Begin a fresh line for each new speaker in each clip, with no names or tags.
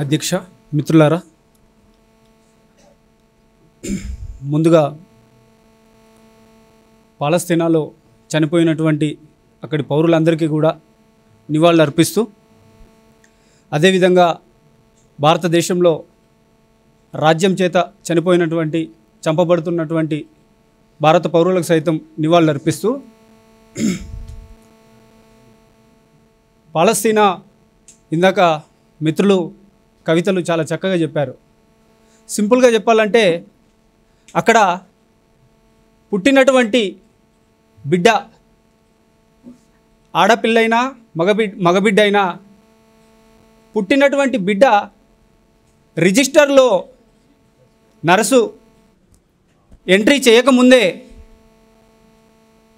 అధ్యక్ష మిత్రులారా, ముందుగా పాలస్తీనాలో చనిపోయినటువంటి అక్కడి పౌరులందరికీ కూడా నివాళులు అర్పిస్తూ, అదేవిధంగా భారతదేశంలో రాజ్యం చేత చనిపోయినటువంటి చంపబడుతున్నటువంటి భారత పౌరులకు సైతం నివాళులు అర్పిస్తూ, పాలస్తీనా ఇందాక మిత్రులు కవితలు చాలా చక్కగా చెప్పారు. సింపుల్గా చెప్పాలంటే అక్కడ పుట్టినటువంటి బిడ్డ ఆడపిల్లైనా మగబిడ్డ అయినా పుట్టినటువంటి బిడ్డ రిజిస్టర్లో నర్సు ఎంట్రీ చేయకముందే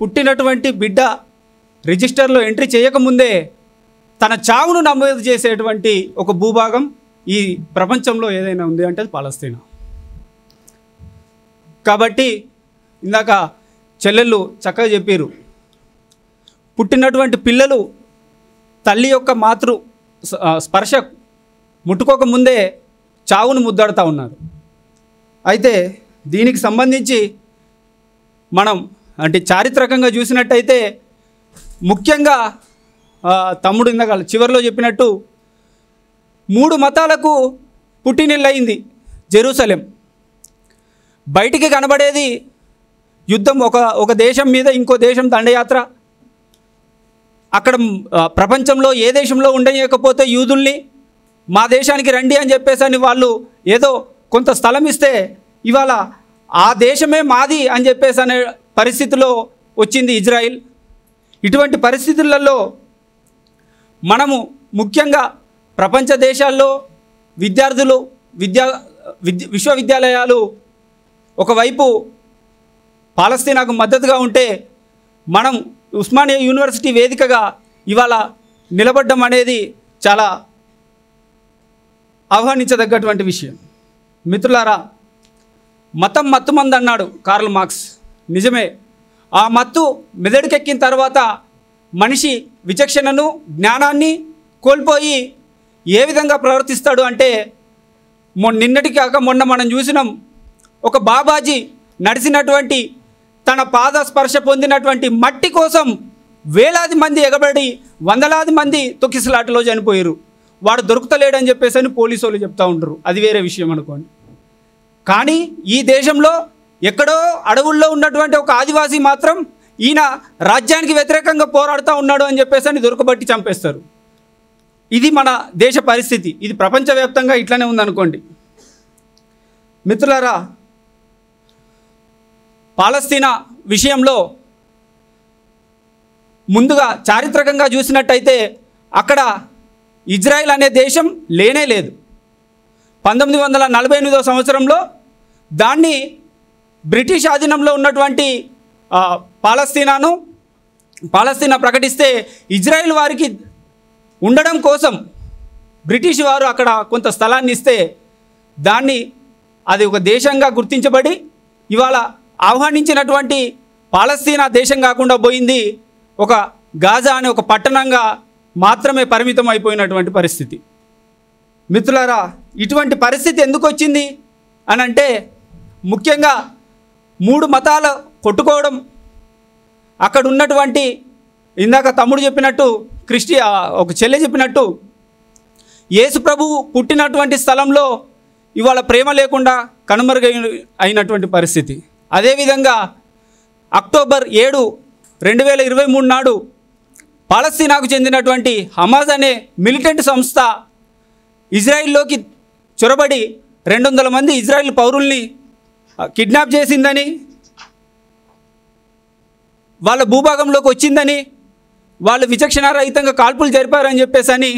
పుట్టినటువంటి బిడ్డ రిజిస్టర్లో ఎంట్రీ చేయకముందే తన చావును నమోదు చేసేటువంటి ఒక భూభాగం ఈ ప్రపంచంలో ఏదైనా ఉంది అంటే అది పాలస్తీనా. కాబట్టి ఇందాక చెల్లెళ్ళు చక్కగా చెప్పారు, పుట్టినటువంటి పిల్లలు తల్లి యొక్క మాతృ స్పర్శ ముట్టుకోకముందే చావును ముద్దాడుతూ ఉన్నారు. అయితే దీనికి సంబంధించి మనం అంటే చారిత్రకంగా చూసినట్టయితే ముఖ్యంగా తమ్ముడు ఇందాక చివరిలో చెప్పినట్టు 3 మతాలకు పుట్టినిల్లయింది జెరూసలేం. బయటికి కనబడేది యుద్ధం, ఒక దేశం మీద ఇంకో దేశం దండయాత్ర. అక్కడ ప్రపంచంలో ఏ దేశంలో ఉండలేకపోతే యూదుల్ని మా దేశానికి రండి అని చెప్పేసి వాళ్ళు ఏదో కొంత స్థలం ఇస్తే ఇవాళ ఆ దేశమే మాది అని చెప్పేసి అనే పరిస్థితిలో వచ్చింది ఇజ్రాయిల్. ఇటువంటి పరిస్థితులలో మనము ముఖ్యంగా ప్రపంచ దేశాల్లో విద్యార్థులు విశ్వవిద్యాలయాలు ఒకవైపు పాలస్తీనాకు మద్దతుగా ఉంటే మనం ఉస్మానియా యూనివర్సిటీ వేదికగా ఇవాళ నిలబడ్డం అనేది చాలా ఆహ్వానించదగ్గటువంటి విషయం. మిత్రులారా, మతం మత్తుమంది అన్నాడు కార్ల్ మార్క్స్. నిజమే, ఆ మత్తు మెదడుకెక్కిన తర్వాత మనిషి విచక్షణను జ్ఞానాన్ని కోల్పోయి ఏ విధంగా ప్రవర్తిస్తాడు అంటే నిన్నటికి కాక మొన్న మనం చూసినాం, ఒక బాబాజీ నడిచినటువంటి తన పాద స్పర్శ పొందినటువంటి మట్టి కోసం వేలాది మంది ఎగబడి వందలాది మంది తొక్కిసలాటలో చనిపోయారు. వాడు దొరుకుతలేడని చెప్పేసి పోలీసు వాళ్ళు చెప్తూ ఉంటారు, అది వేరే విషయం అనుకోండి. కానీ ఈ దేశంలో ఎక్కడో అడవుల్లో ఉన్నటువంటి ఒక ఆదివాసీ మాత్రం ఈయన రాజ్యానికి వ్యతిరేకంగా పోరాడుతూ ఉన్నాడు అని చెప్పేసి దొరకబట్టి చంపేస్తారు. ఇది మన దేశ పరిస్థితి. ఇది ప్రపంచవ్యాప్తంగా ఇట్లనే ఉందనుకోండి. మిత్రులారా, పాలస్తీనా విషయంలో ముందుగా చారిత్రకంగా చూసినట్టయితే అక్కడ ఇజ్రాయెల్ అనే దేశం లేనే లేదు. 1948వ సంవత్సరంలో దాన్ని బ్రిటిష్ ఆధీనంలో ఉన్నటువంటి పాలస్తీనా ప్రకటిస్తే ఇజ్రాయెల్ వారికి ఉండడం కోసం బ్రిటిష్ వారు అక్కడ కొంత స్థలాన్ని ఇస్తే దాన్ని అది ఒక దేశంగా గుర్తించబడి ఇవాళ ఆహ్వానించినటువంటి పాలస్తీనా దేశం కాకుండా పోయింది ఒక గాజా అనే ఒక పట్టణంగా మాత్రమే పరిమితం అయిపోయినటువంటి పరిస్థితి. మిత్రులారా, ఇటువంటి పరిస్థితి ఎందుకు వచ్చింది అని అంటే ముఖ్యంగా 3 మతాల కొట్టుకోవడం, అక్కడ ఉన్నటువంటి ఇందాక తమ్ముడు చెప్పినట్టు ఒక చెల్లె చెప్పినట్టు యేసు ప్రభువు పుట్టినటువంటి స్థలంలో ఇవాళ ప్రేమ లేకుండా అయినటువంటి పరిస్థితి. అదేవిధంగా అక్టోబర్ 7, 2023 నాడు పాలస్తీనాకు చెందినటువంటి హమాజ్ అనే మిలిటెంట్ సంస్థ ఇజ్రాయిల్లోకి చొరబడి 200 మంది ఇజ్రాయిల్ పౌరుల్ని కిడ్నాప్ చేసిందని, వాళ్ళ భూభాగంలోకి వచ్చిందని, వాళ్ళు విచక్షణారహితంగా కాల్పులు జరిపారని చెప్పేసి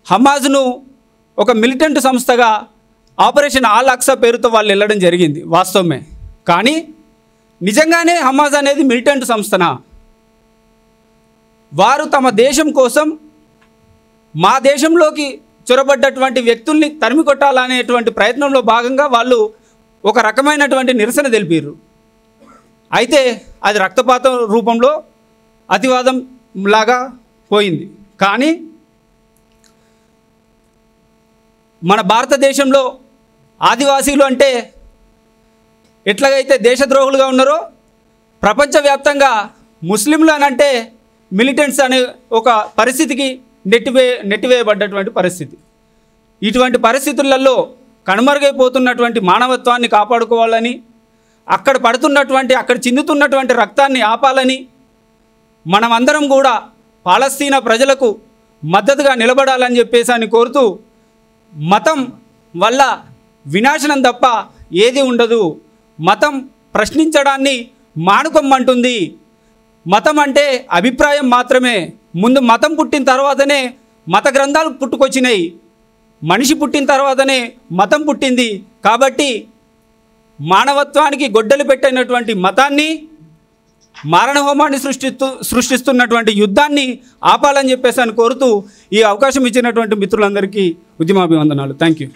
హమాజ్ను ఒక మిలిటెంట్ సంస్థగా ఆపరేషన్ ఆల్ అక్సా పేరుతో వాళ్ళు వెళ్ళడం జరిగింది. వాస్తవమే. కానీ నిజంగానే హమాజ్ అనేది మిలిటెంట్ సంస్థనా? వారు తమ దేశం కోసం మా దేశంలోకి చొరబడ్డటువంటి వ్యక్తుల్ని తరిమి కొట్టాలనేటువంటి ప్రయత్నంలో భాగంగా వాళ్ళు ఒక రకమైనటువంటి నిరసన తెలిపారు. అయితే అది రక్తపాతం రూపంలో అతివాదం లాగా పోయింది. కానీ మన భారతదేశంలో ఆదివాసీలు అంటే ఎట్లాగైతే దేశద్రోహులుగా ఉన్నారో ప్రపంచవ్యాప్తంగా ముస్లింలు అని అంటే మిలిటెంట్స్ అనే ఒక పరిస్థితికి నెట్టివేయబడ్డటువంటి పరిస్థితి. ఇటువంటి పరిస్థితులలో కనుమరుగైపోతున్నటువంటి మానవత్వాన్ని కాపాడుకోవాలని, అక్కడ చిందుతున్నటువంటి రక్తాన్ని ఆపాలని మనమందరం కూడా పాలస్తీనా ప్రజలకు మద్దతుగా నిలబడాలని చెప్పేసి అని కోరుతూ, మతం వల్ల వినాశనం తప్ప ఏది ఉండదు, మతం ప్రశ్నించడాన్ని మానుకోమంటుంది. మతం అంటే అభిప్రాయం మాత్రమే. ముందు మతం పుట్టిన తర్వాతనే మత గ్రంథాలు పుట్టుకొచ్చినాయి. మనిషి పుట్టిన తర్వాతనే మతం పుట్టింది. కాబట్టి మానవత్వానికి గొడ్డలు పెట్టినటువంటి మతాన్ని, మారణహోమాన్ని సృష్టిస్తున్నటువంటి యుద్ధాన్ని ఆపాలని చెప్పేసి అని కోరుతూ ఈ అవకాశం ఇచ్చినటువంటి మిత్రులందరికీ ఉద్యమాభివందనాలు. Thank you.